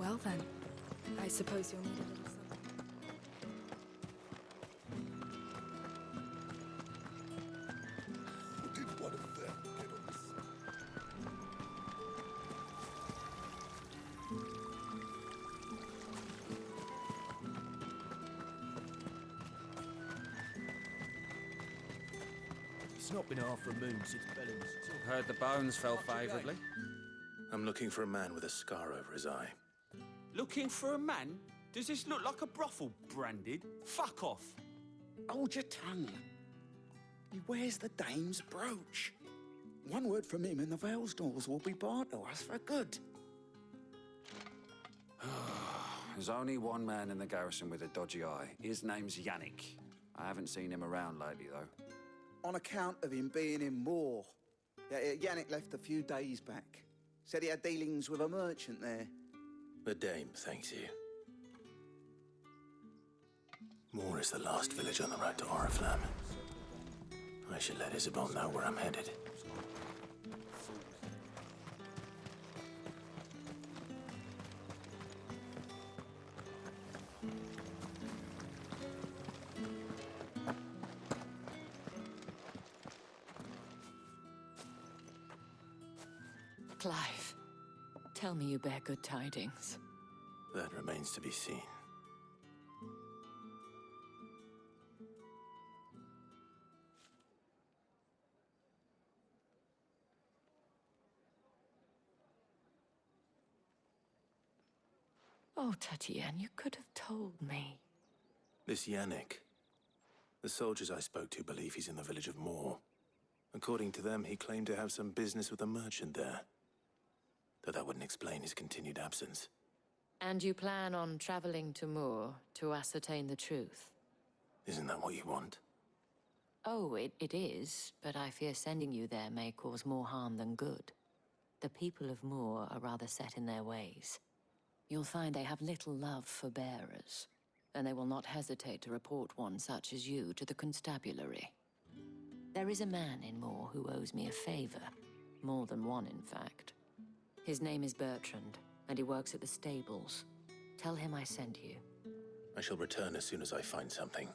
Well then, I suppose you'll need a little something. Did one of them get on this? It's not been half a moon since Belling's. Heard the bones fell favourably. I'm looking for a man with a scar over his eye. Looking for a man? Does this look like a brothel branded? Fuck off. Hold your tongue. He wears the dame's brooch. One word from him and the Vale's doors will be barred to us for good. There's only one man in the garrison with a dodgy eye. His name's Yannick. I haven't seen him around lately, though. On account of him being in Moor. Yannick left a few days back. Said he had dealings with a merchant there. The dame thanks you. Moor is the last village on the road to Oriflamme. I should let Isabel know where I'm headed. Clive, tell me you bear good tidings. That remains to be seen. Oh, Tatienne, you could have told me. This Yannick. The soldiers I spoke to believe he's in the village of Moor. According to them, he claimed to have some business with a merchant there. Though that wouldn't explain his continued absence. And you plan on traveling to Moor to ascertain the truth? Isn't that what you want? Oh, it is, but I fear sending you there may cause more harm than good. The people of Moor are rather set in their ways. You'll find they have little love for bearers, and they will not hesitate to report one such as you to the constabulary. There is a man in Moor who owes me a favor. More than one, in fact. His name is Bertrand, and he works at the stables. Tell him I sent you. I shall return as soon as I find something.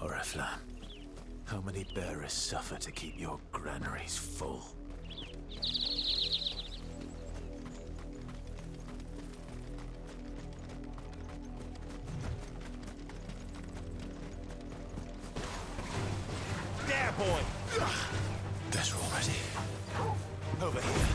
Oriflamme, how many bearers suffer to keep your granaries full? There, boy! Better already. Over here.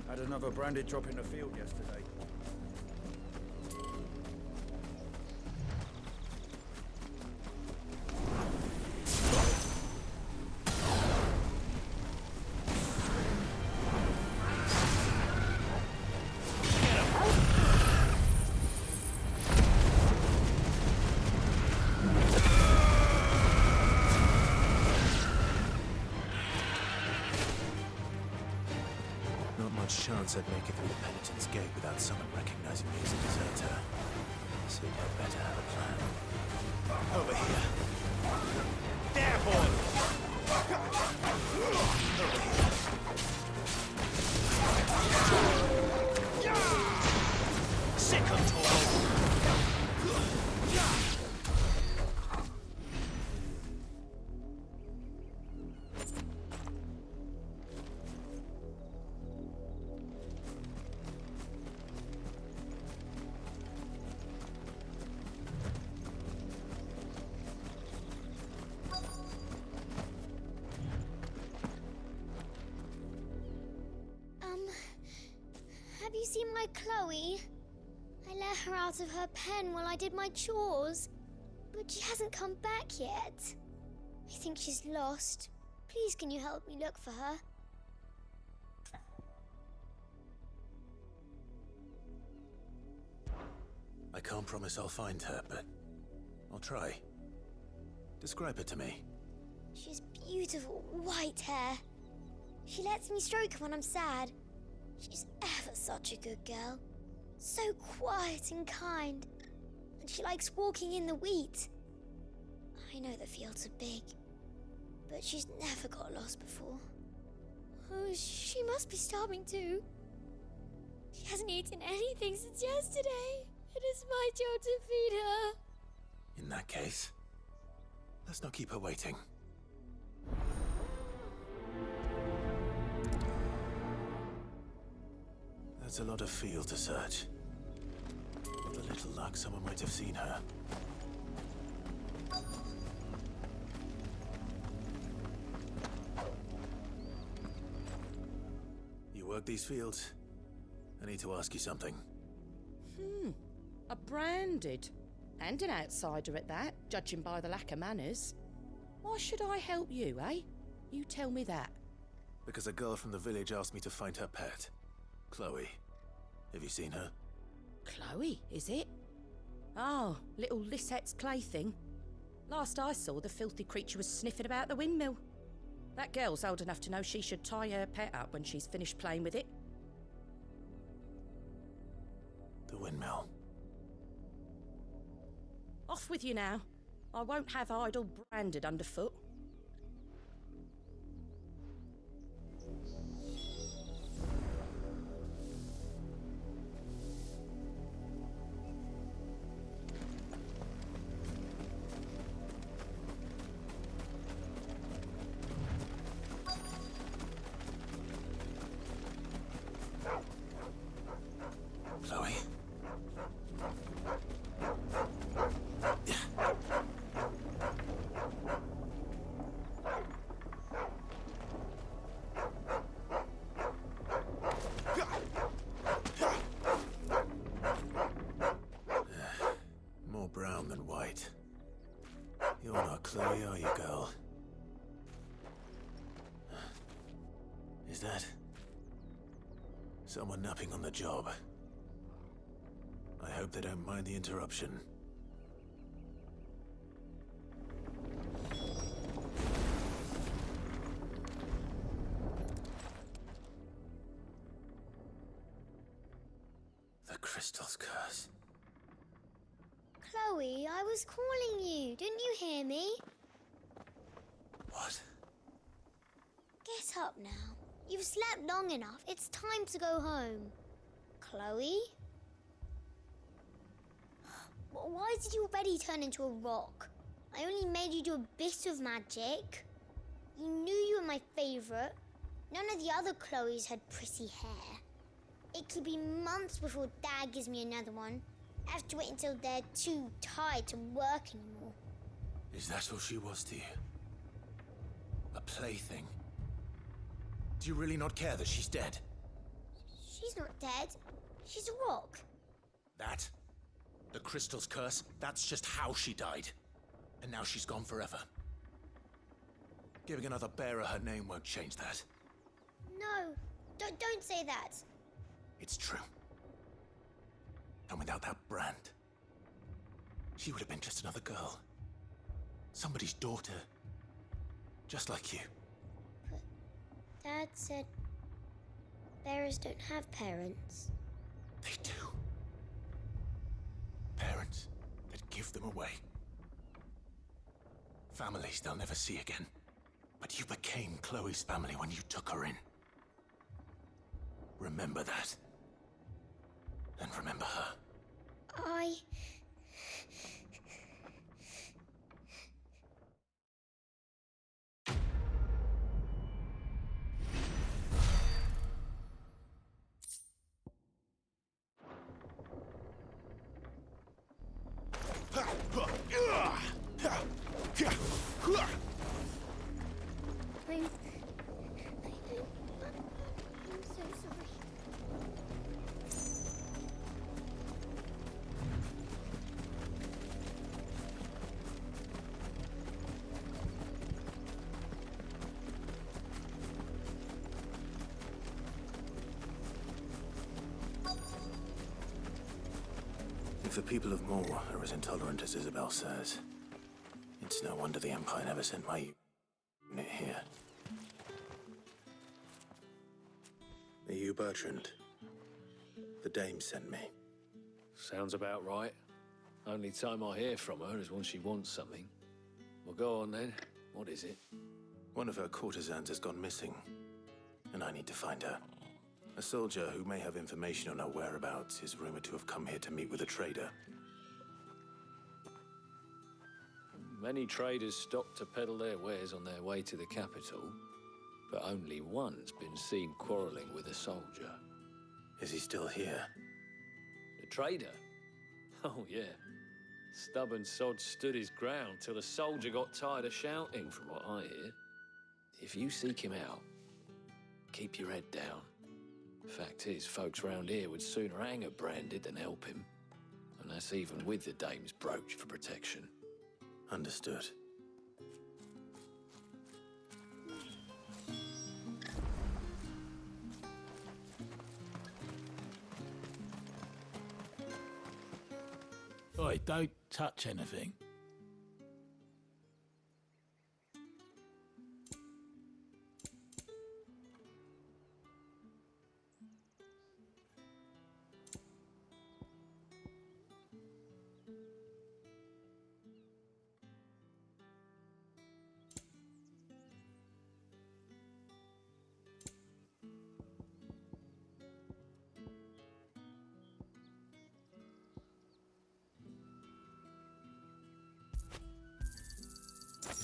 Had another branded drop in the field yesterday. Not much chance I'd make it through the Penitent's Gate without someone recognizing me as a deserter. So I'd better have a plan. Over here. There, boy! Over here. Sick of toil! Have you seen my Chloe? I let her out of her pen while I did my chores, but she hasn't come back yet. I think she's lost. Please, can you help me look for her? I can't promise I'll find her, but I'll try. Describe her to me. She's beautiful white hair. She lets me stroke her when I'm sad. She's ever such a good girl. So quiet and kind. And she likes walking in the wheat. I know the fields are big, but she's never got lost before. Oh, she must be starving too. She hasn't eaten anything since yesterday. It is my job to feed her. In that case, let's not keep her waiting. That's a lot of field to search. With a little luck, someone might have seen her. You work these fields? I need to ask you something. A branded. And an outsider at that, judging by the lack of manners. Why should I help you, eh? You tell me that. Because a girl from the village asked me to find her pet. Chloe. Have you seen her? Chloe, is it? Oh, little Lisette's plaything. Last I saw, the filthy creature was sniffing about the windmill. That girl's old enough to know she should tie her pet up when she's finished playing with it. The windmill. Off with you now. I won't have idle branded underfoot. Chloe? More brown than white. You're not Chloe, are you, girl? Is that someone napping on the job? I hope they don't mind the interruption. The crystal's curse. Chloe, I was calling you. Didn't you hear me? What? Get up now. You've slept long enough. It's time to go home. Chloe? Why did you already turn into a rock? I only made you do a bit of magic. You knew you were my favorite. None of the other Chloes had pretty hair. It could be months before Dad gives me another one. I have to wait until they're too tired to work anymore. Is that all she was to you? A plaything? Do you really not care that she's dead? She's not dead. She's a rock. That? The Crystal's curse? That's just how she died. And now she's gone forever. Giving another bearer her name won't change that. No, don't say that. It's true. And without that brand, she would have been just another girl. Somebody's daughter. Just like you. But Dad said bearers don't have parents. They do. Parents that give them away. Families they'll never see again. But you became Chloe's family when you took her in. Remember that. And remember her. I'm so sorry. If the people of Moor are as intolerant as Isabel says, it's no wonder the Empire never sent my unit here. Are you Bertrand? The dame sent me. Sounds about right. Only time I hear from her is when she wants something. Well, go on then. What is it? One of her courtesans has gone missing, and I need to find her. A soldier who may have information on her whereabouts is rumored to have come here to meet with a trader. Many traders stop to peddle their wares on their way to the capital, but only one's been seen quarreling with a soldier. Is he still here? The trader? Oh, yeah. Stubborn sod stood his ground till the soldier got tired of shouting, from what I hear. If you seek him out, keep your head down. Fact is, folks round here would sooner hang a branded than help him. And that's even with the dame's brooch for protection. Understood. Oi, don't touch anything.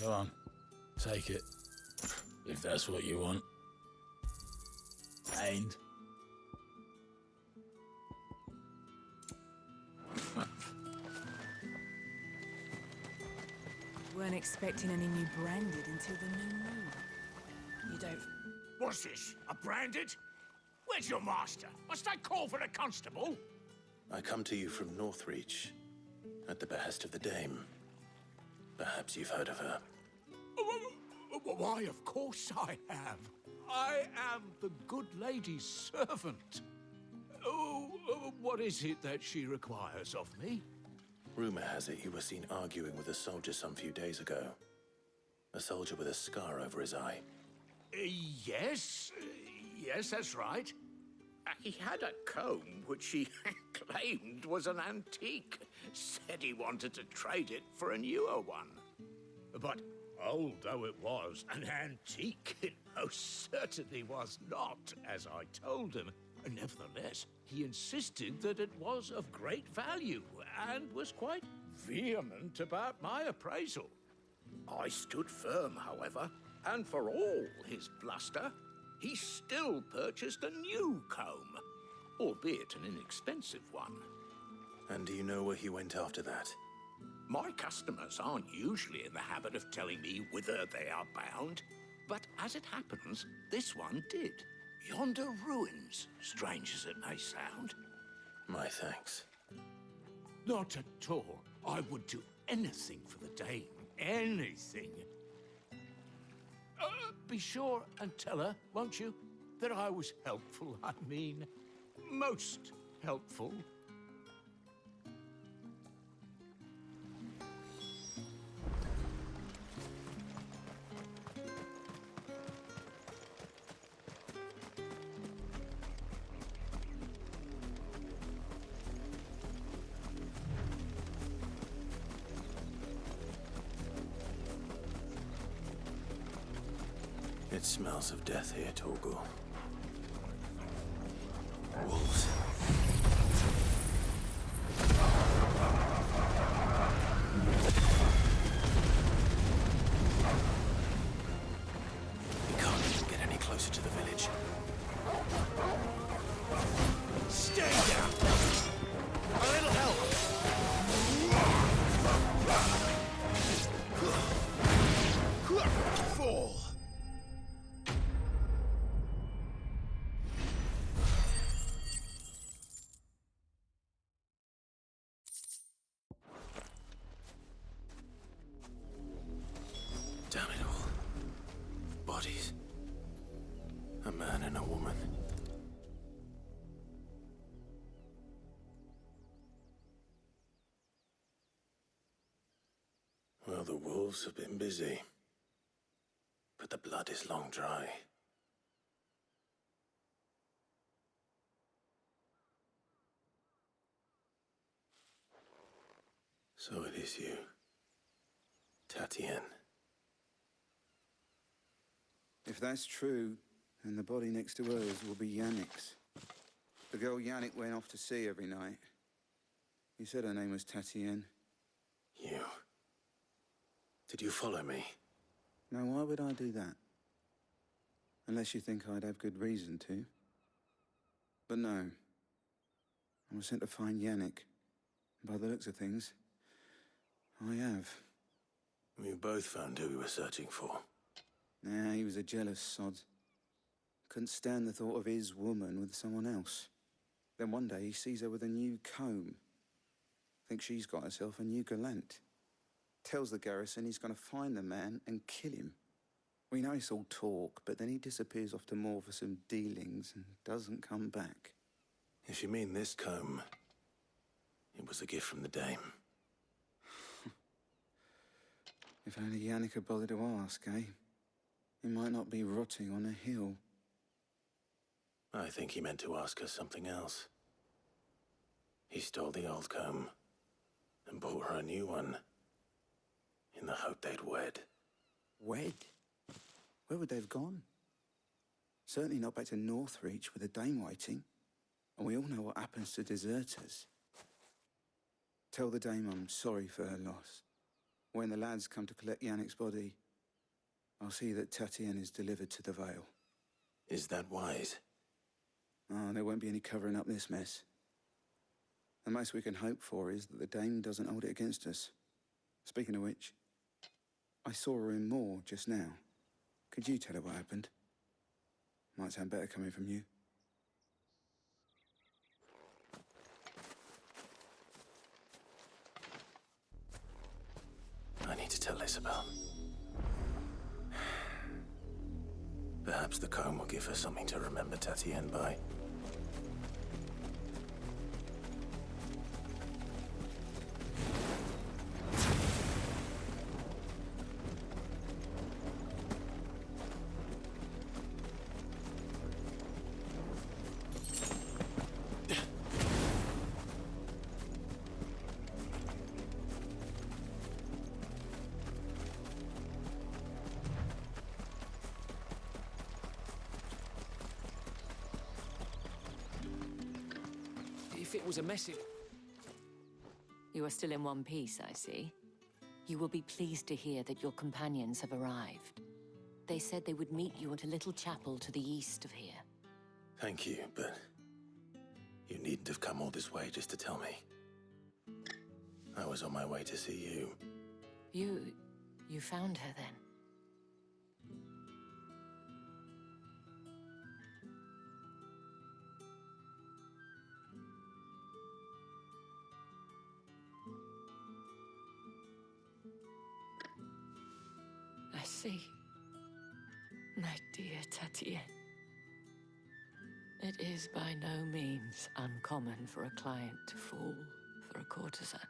Go on, take it, if that's what you want. And Weren't expecting any new branded until the new moon. You don't... what's this? A branded? Where's your master? Must I call for a constable? I come to you from Northreach, at the behest of the dame. Perhaps you've heard of her. Why, of course I have. I am the good lady's servant. What is it that she requires of me? Rumor has it you were seen arguing with a soldier some few days ago. A soldier with a scar over his eye. Yes, that's right. He had a comb which he claimed was an antique. Said he wanted to trade it for a newer one. But old though it was, an antique it most certainly was not, as I told him. Nevertheless, he insisted that it was of great value and was quite vehement about my appraisal. I stood firm, however, and for all his bluster, he still purchased a new comb. albeit an inexpensive one. And do you know where he went after that? My customers aren't usually in the habit of telling me whither they are bound, but as it happens, this one did. Yonder ruins, strange as it may sound. My thanks. Not at all. I would do anything for the Dame. Anything. Be sure and tell her, won't you, that I was helpful. I mean, most helpful. It smells of death here, Torgal. Wolves. We can't even get any closer to the village. Stay down! A little help! Fall! Damn it all. Bodies. A man and a woman. Well, the wolves have been busy. But the blood is long dry. So it is you, Tatienne. If that's true, then the body next to hers will be Yannick's. The girl Yannick went off to sea every night. You said her name was Tatienne. You. Did you follow me? Now, why would I do that? Unless you think I'd have good reason to. But no. I was sent to find Yannick. By the looks of things, I have. We both found who we were searching for. Nah, he was a jealous sod. Couldn't stand the thought of his woman with someone else. Then one day he sees her with a new comb. Thinks she's got herself a new gallant. Tells the garrison he's going to find the man and kill him. We know it's all talk, but then he disappears off to Moor for some dealings and doesn't come back. If you mean this comb, it was a gift from the Dame. If only Yannick had bothered to ask, eh? He might not be rotting on a hill. I think he meant to ask her something else. He stole the old comb and bought her a new one in the hope they'd wed. Wed? Where would they have gone? Certainly not back to Northreach with the Dame waiting. And we all know what happens to deserters. Tell the Dame I'm sorry for her loss. When the lads come to collect Yannick's body, I'll see that Tatienne is delivered to the Vale. Is that wise? Oh, there won't be any covering up this mess. The most we can hope for is that the Dame doesn't hold it against us. Speaking of which, I saw her in Moor just now. Could you tell her what happened? Might sound better coming from you. I need to tell Isabel. Perhaps the comb will give her something to remember Tatienne by. If it was a message... You are still in one piece, I see. You will be pleased to hear that your companions have arrived. They said they would meet you at a little chapel to the east of here. Thank you, but wouldn't have come all this way just to tell me. I was on my way to see you. You found her then? I see. My dear Tatienne. It is by no means uncommon for a client to fall for a courtesan.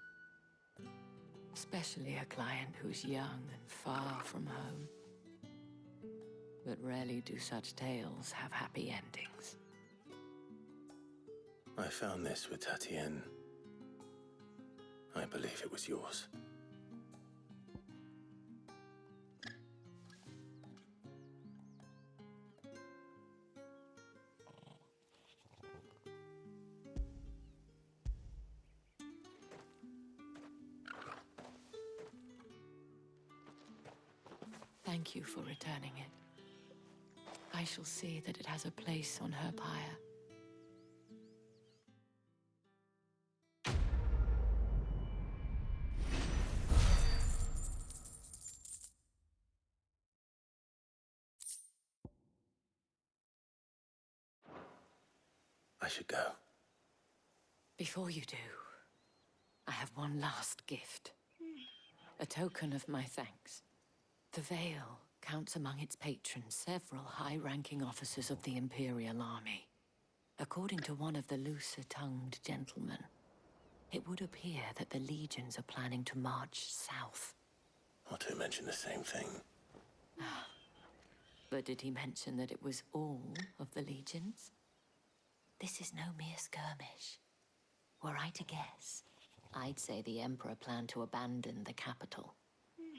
Especially a client who's young and far from home. But rarely do such tales have happy endings. I found this with Tatienne. I believe it was yours. Thank you for returning it. I shall see that it has a place on her pyre. I should go. Before you do, I have one last gift. A token of my thanks. The Vale counts among its patrons several high-ranking officers of the Imperial Army. According to one of the looser-tongued gentlemen, it would appear that the legions are planning to march south. Not to mention the same thing. But did he mention that it was all of the legions? This is no mere skirmish. Were I to guess, I'd say the Emperor planned to abandon the capital.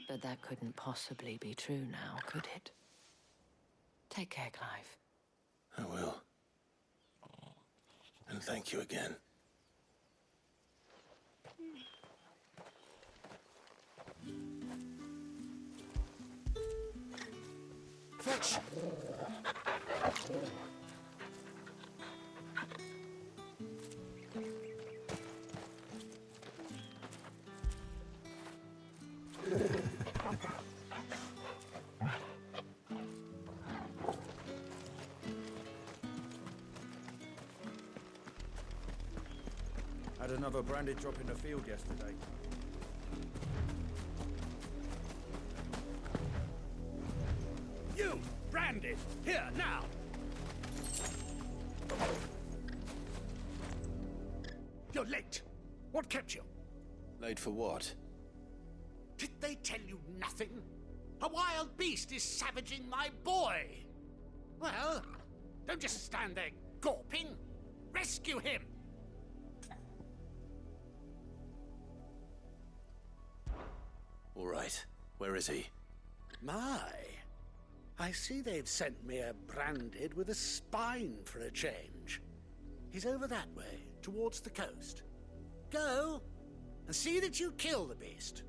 But that couldn't possibly be true now, could it? Take care, Clive. I will. And thank you again. Fetch! Had another branded drop in the field yesterday. You! Branded! Here, now! You're late. What kept you? Late for what? Did they tell you nothing? A wild beast is savaging my boy! Well, don't just stand there gawping. Rescue him! All right. Where is he? My, I see they've sent me a branded with a spine for a change. He's over that way, towards the coast. Go, and see that you kill the beast.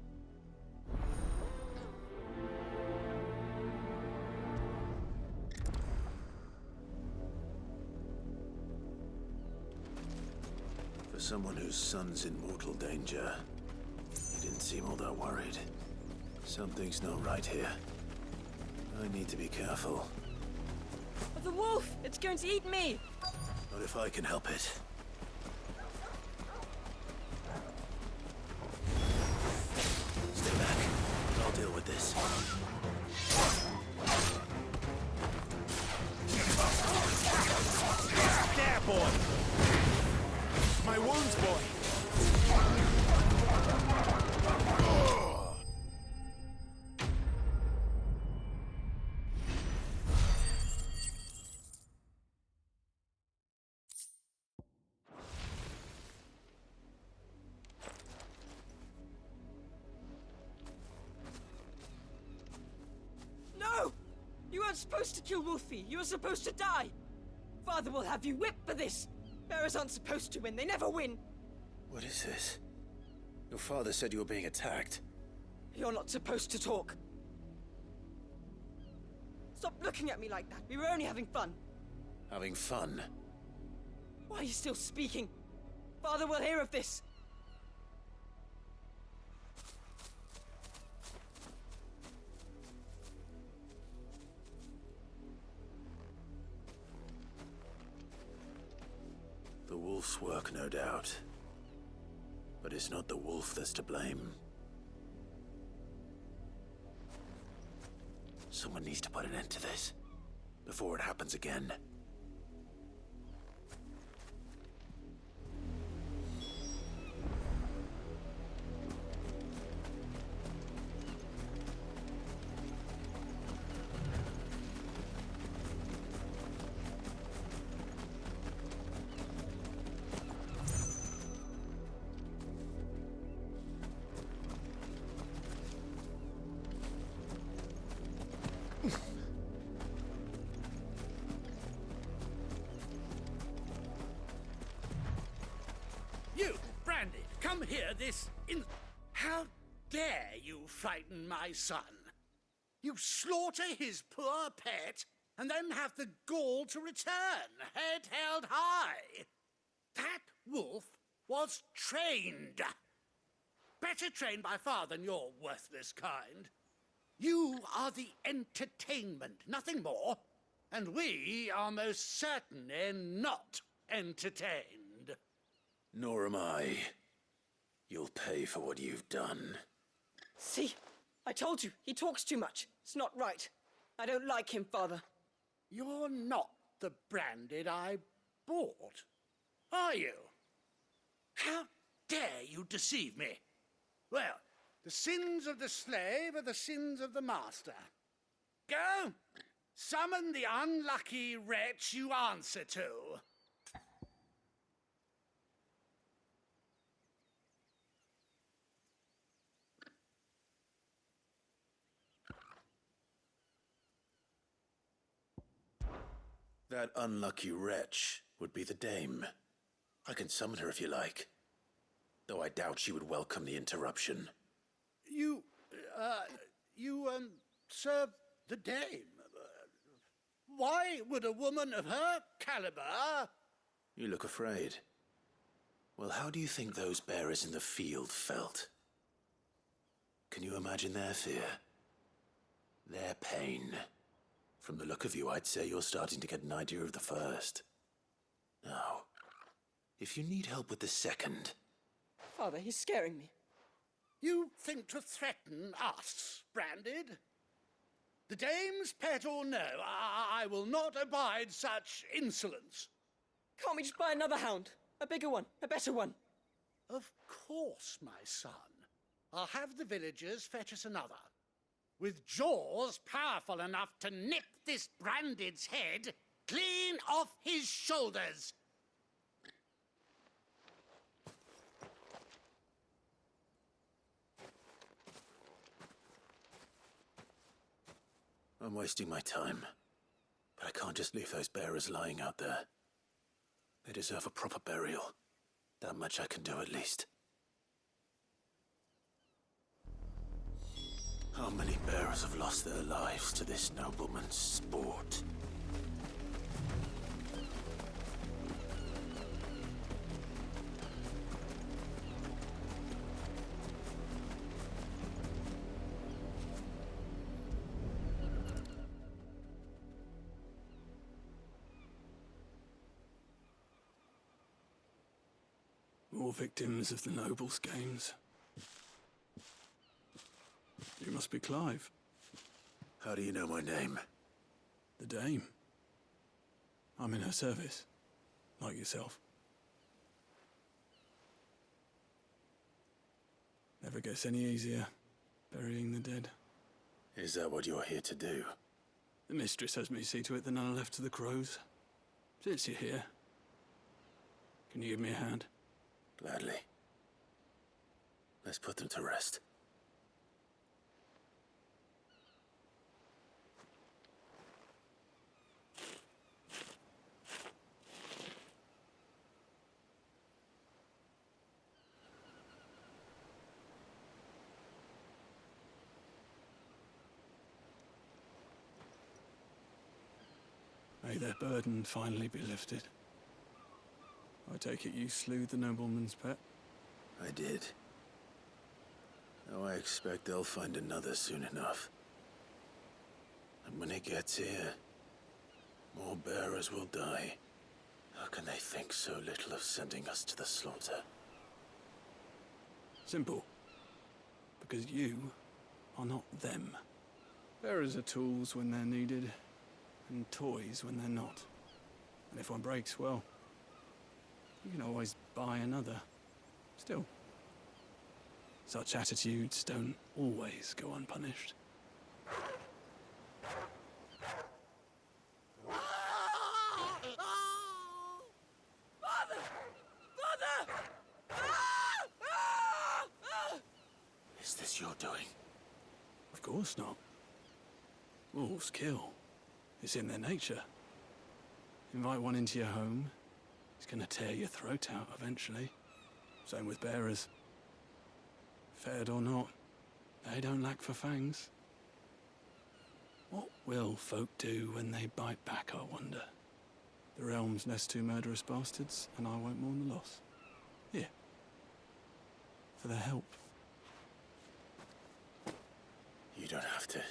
For someone whose son's in mortal danger, he didn't seem all that worried. Something's not right here. I need to be careful. The wolf! It's going to eat me! Not if I can help it. Stay back. I'll deal with this. There, boy! My wounds, boy! No! You weren't supposed to kill Wolfie. You were supposed to die. Father will have you whipped for this. Bearers aren't supposed to win. They never win. What is this? Your father said you were being attacked. You're not supposed to talk. Stop looking at me like that. We were only having fun. Having fun? Why are you still speaking? Father will hear of this. The wolf's work, no doubt. But it's not the wolf that's to blame. Someone needs to put an end to this, before it happens again. You, Brandy, come here How dare you frighten my son? You slaughter his poor pet, and then have the gall to return, head held high. That wolf was trained. Better trained by far than your worthless kind. You are the entertainment, nothing more. And we are most certainly not entertained. Nor am I. You'll pay for what you've done. See? I told you, he talks too much. It's not right. I don't like him, Father. You're not the Branded I bought, are you? How dare you deceive me? Well, the sins of the slave are the sins of the master. Go, summon the unlucky wretch you answer to. That unlucky wretch would be the dame. I can summon her if you like. Though I doubt she would welcome the interruption. You serve the dame. Why would a woman of her caliber... You look afraid. Well, how do you think those bearers in the field felt? Can you imagine their fear? Their pain? From the look of you, I'd say you're starting to get an idea of the first. Now, if you need help with the second... Father, he's scaring me. You think to threaten us, Branded? The dame's pet or no, I will not abide such insolence. Can't we just buy another hound? A bigger one, a better one. Of course, my son. I'll have the villagers fetch us another. With jaws powerful enough to nip this Branded's head clean off his shoulders. I'm wasting my time. But I can't just leave those bearers lying out there. They deserve a proper burial. That much I can do at least. How many bearers have lost their lives to this nobleman's sport? More victims of the nobles' games. You must be Clive. How do you know my name? The Dame. I'm in her service, like yourself. Never gets any easier, burying the dead. Is that what you're here to do? The mistress has me see to it that none are left to the crows. Since you're here, can you give me a hand? Gladly. Let's put them to rest. May their burden finally be lifted. I take it you slew the nobleman's pet? I did. Now I expect they'll find another soon enough. And when it gets here, more bearers will die. How can they think so little of sending us to the slaughter? Simple. Because you are not them. Bearers are tools when they're needed, and toys when they're not. And if one breaks, well, you can always buy another. Still, such attitudes don't always go unpunished. Is this your doing? Of course not. Wolves kill. It's in their nature. Invite one into your home, he's gonna tear your throat out eventually. Same with bearers. Fed or not, they don't lack for fangs. What will folk do when they bite back, I wonder? The realm's nest two murderous bastards, and I won't mourn the loss. Here. For their help. You don't have to.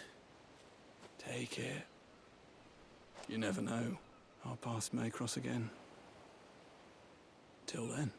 Take it. You never know. Our paths may cross again. Till then.